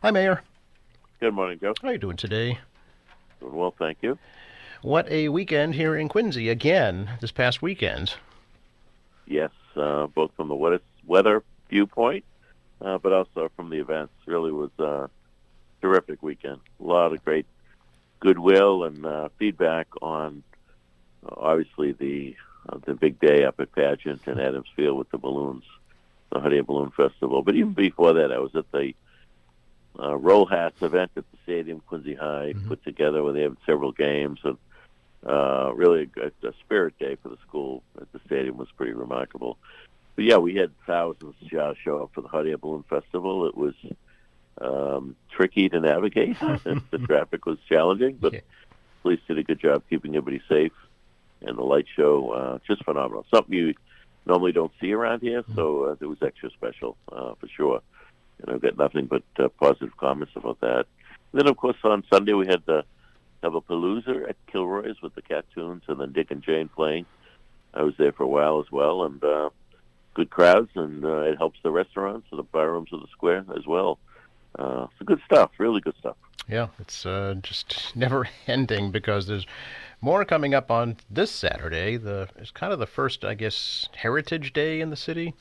Hi, Mayor. Good morning, Joe. How are you doing today? Doing well, thank you. What a weekend here in Quincy again this past weekend. Yes, both from the weather viewpoint, but also from the events. Really was a terrific weekend. A lot of great goodwill and feedback on obviously the big day up at Pageant and Adams Field with the balloons, the Hot Air Balloon Festival. But even before that, I was at the Roll Hats event at the stadium, Quincy High, Hmm. put together where they have several games and really a spirit day for the school at the stadium was pretty remarkable. But yeah, we had thousands show up for the Hot Air Balloon Festival. It was tricky to navigate. The traffic was challenging, but Yeah. police did a good job keeping everybody safe. And the light show, just phenomenal. Something you normally don't see around here, so it was extra special for sure. And I've got nothing but positive comments about that. And then, of course, on Sunday we had the have a palooza at Kilroy's with the Cartoons and then Dick and Jane playing. I was there for a while as well, and good crowds, and it helps the restaurants and the bar rooms of the square as well. So good stuff, really good stuff. Yeah, it's just never ending because there's more coming up on this Saturday. It's kind of the first, I guess, Heritage Day in the city.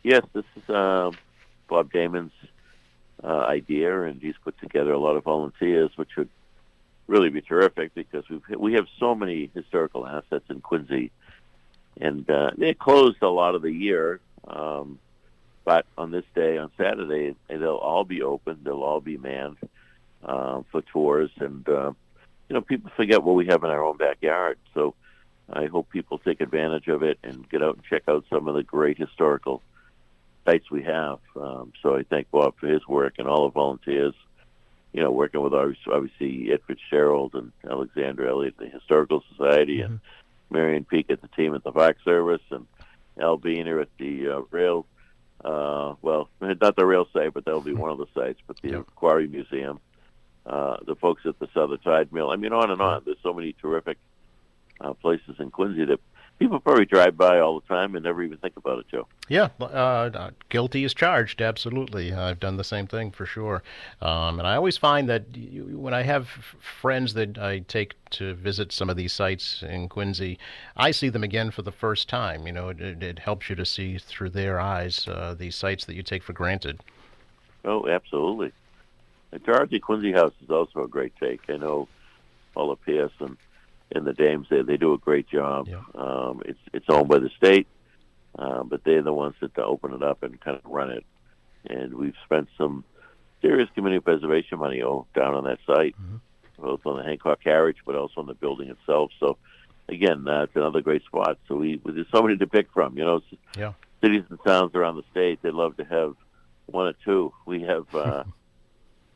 Yes, this is Bob Damon's idea, and he's put together a lot of volunteers, which would really be terrific because we have so many historical assets in Quincy, and they're closed a lot of the year. But on this day, on Saturday, they'll all be open. They'll all be manned for tours, and people forget what we have in our own backyard. So I hope people take advantage of it and get out and check out some of the great historical sites we have. So I thank Bob for his work and all the volunteers. Working with obviously Ed Fitzgerald and Alexander Elliott, the Historical Society, and Hmm. Marion Peak at the team at the Park Service, and Al Beener at the rail. Well, not the rail site, but that'll be one of the sites. But the Yep. Quarry Museum, the folks at the Southern Tide Mill. I mean, on and Yeah. on. There's so many terrific places in Quincy that people probably drive by all the time and never even think about it, Joe. Yeah, guilty as charged. Absolutely, I've done the same thing for sure. And I always find that when I have friends that I take to visit some of these sites in Quincy, I see them again for the first time. It helps you to see through their eyes these sites that you take for granted. Oh, absolutely. And Dorothy Quincy House is also a great take. I know Paula Pierce and the Dames they do a great job. Yeah. It's owned by the state, but they're the ones that open it up and kind of run it. And we've spent some serious community preservation money down on that site, Hmm. both on the Hancock Carriage, but also on the building itself. So again, it's another great spot. So there's so many to pick from. Yeah. Cities and towns around the state they'd love to have one or two. We have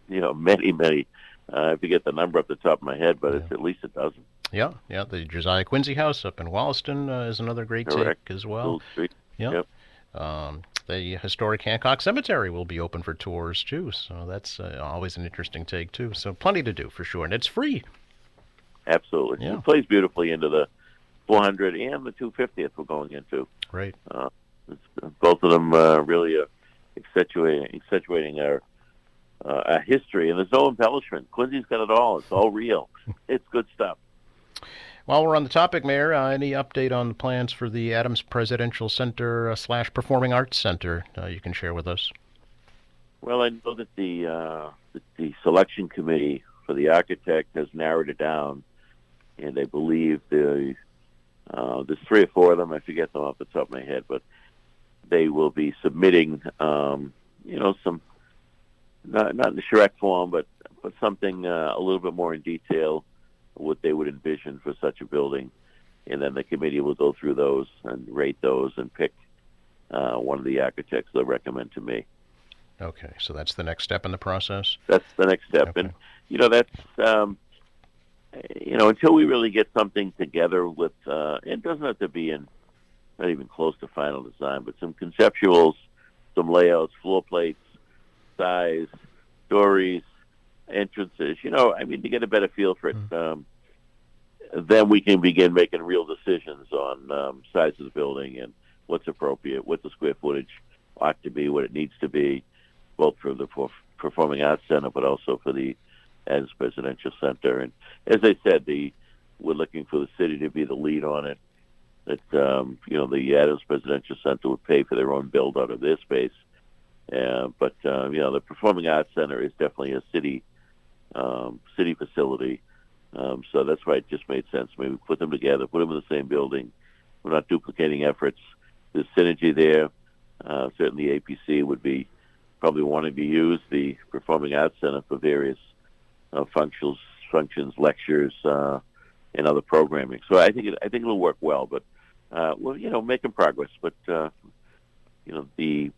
many, many. I forget the number off the top of my head, but Yeah. it's at least a dozen. Yeah. Yeah. The Josiah Quincy House up in Wollaston is another great take Correct. as well. Gould Street. Yeah. Yep. The historic Hancock Cemetery will be open for tours too, so that's always an interesting take too. So plenty to do for sure, and it's free. Absolutely. Yeah, It plays beautifully into the 400 and the 250th we're going into. right. Uh, Both of them really accentuating our history, and there's no embellishment. Quincy's got it all. It's all real. It's good stuff. While we're on the topic, Mayor, any update on the plans for the Adams Presidential Center slash Performing Arts Center you can share with us? Well, I know that the selection committee for the architect has narrowed it down, and I believe there's three or four of them. I forget them off the top of my head, but they will be submitting, some not in the Shrek form, but something a little bit more in detail what they would envision for such a building, and then the committee will go through those and rate those and pick one of the architects they'll recommend to me. Okay, so that's the next step in the process. That's the next step, Okay. and that's until we really get something together with it doesn't have to be in not even close to final design, but some conceptuals, some layouts, floor plates, size, stories, entrances. To get a better feel for it. Hmm. Then we can begin making real decisions on size of the building and what's appropriate, what the square footage ought to be, what it needs to be, both for the Performing Arts Center, but also for the Adams Presidential Center. And as I said, we're looking for the city to be the lead on it. That the Adams Presidential Center would pay for their own build out of their space. But the Performing Arts Center is definitely a city facility. So that's why it just made sense. Maybe put them together, put them in the same building. We're not duplicating efforts. There's synergy there. Certainly APC would be probably wanting to use the Performing Arts Center for various functions, lectures, and other programming. So I think it'll work well. But we're making progress. But the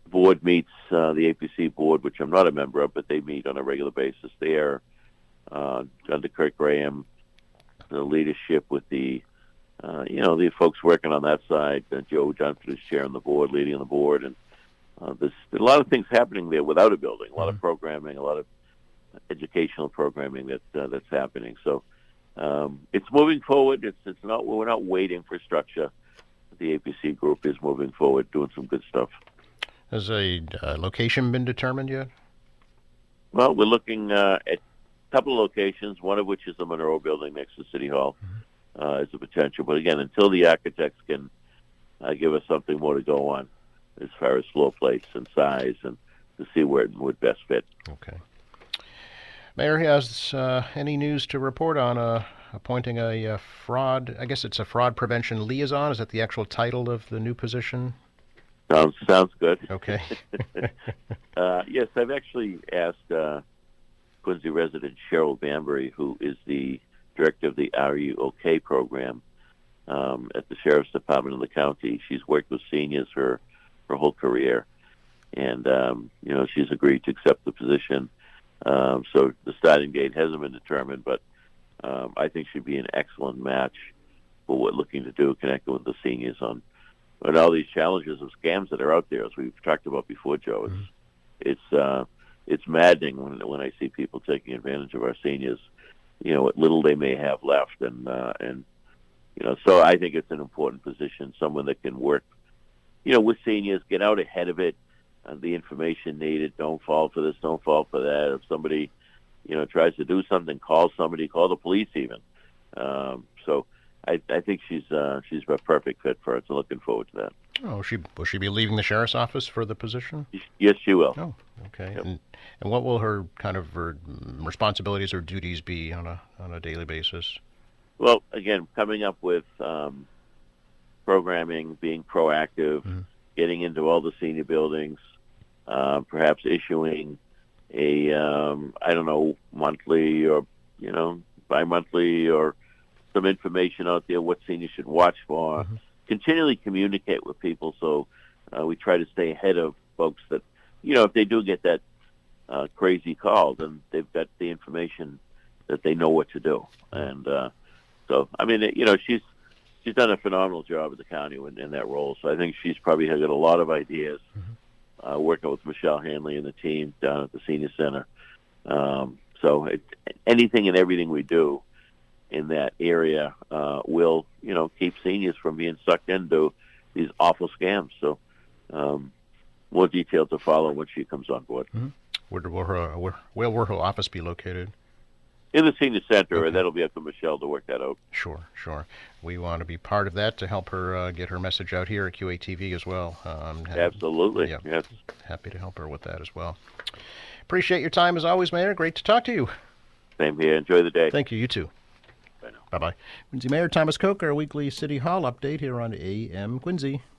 board meets, the APC board, which I'm not a member of, but they meet on a regular basis. They are under Kurt Graham, the leadership with the folks working on that side. Joe Dunford is chairing the board, leading the board, and there's a lot of things happening there without a building. A lot of programming, a lot of educational programming that's happening. So it's moving forward. We're not waiting for structure. The APC group is moving forward, doing some good stuff. Has a location been determined yet? Well, we're looking at a couple of locations, one of which is the Monroe Building next to City Hall, as a potential. But again, until the architects can give us something more to go on as far as floor plates and size and to see where it would best fit. Okay. Mayor, has any news to report on appointing a fraud, I guess it's a fraud prevention liaison? Is that the actual title of the new position? Sounds good. Okay. Yes, I've actually asked Quincy resident Cheryl Bambury, who is the director of the Are You OK program at the Sheriff's Department of the county. She's worked with seniors her whole career, and she's agreed to accept the position. So the starting date hasn't been determined, but I think she'd be an excellent match for what we're looking to do, connecting with the seniors on all these challenges of scams that are out there, as we've talked about before, Joe. It's maddening when I see people taking advantage of our seniors, what little they may have left, and so I think it's an important position, someone that can work, with seniors, get out ahead of it, the information needed. Don't fall for this, don't fall for that. If somebody, tries to do something, call somebody, call the police even. So I think she's a perfect fit for it. So looking forward to that. Oh, will she be leaving the sheriff's office for the position? Yes, she will. Oh, okay. Yep. And what will her her responsibilities or duties be on a daily basis? Well, again, coming up with programming, being proactive, getting into all the senior buildings, perhaps issuing a monthly or bi-monthly or some information out there what seniors should watch for. Continually communicate with people, so we try to stay ahead of folks that if they do get that crazy call, then they've got the information that they know what to do. And so I mean, she's done a phenomenal job at the county in that role. So I think she's probably got a lot of ideas. Working with Michelle Hanley and the team down at the senior center. So anything and everything we do in that area will, keep seniors from being sucked into these awful scams. So more detail to follow when she comes on board. Where will her office be located? In the senior center, Okay. and that'll be up to Michelle to work that out. Sure. We want to be part of that to help her get her message out here at QATV as well. Absolutely. Yeah. Yes. Happy to help her with that as well. Appreciate your time as always, Mayor. Great to talk to you. Same here. Enjoy the day. Thank you. You too. Bye now. Bye-bye. Quincy Mayor Thomas Koch, our weekly City Hall update here on AM Quincy.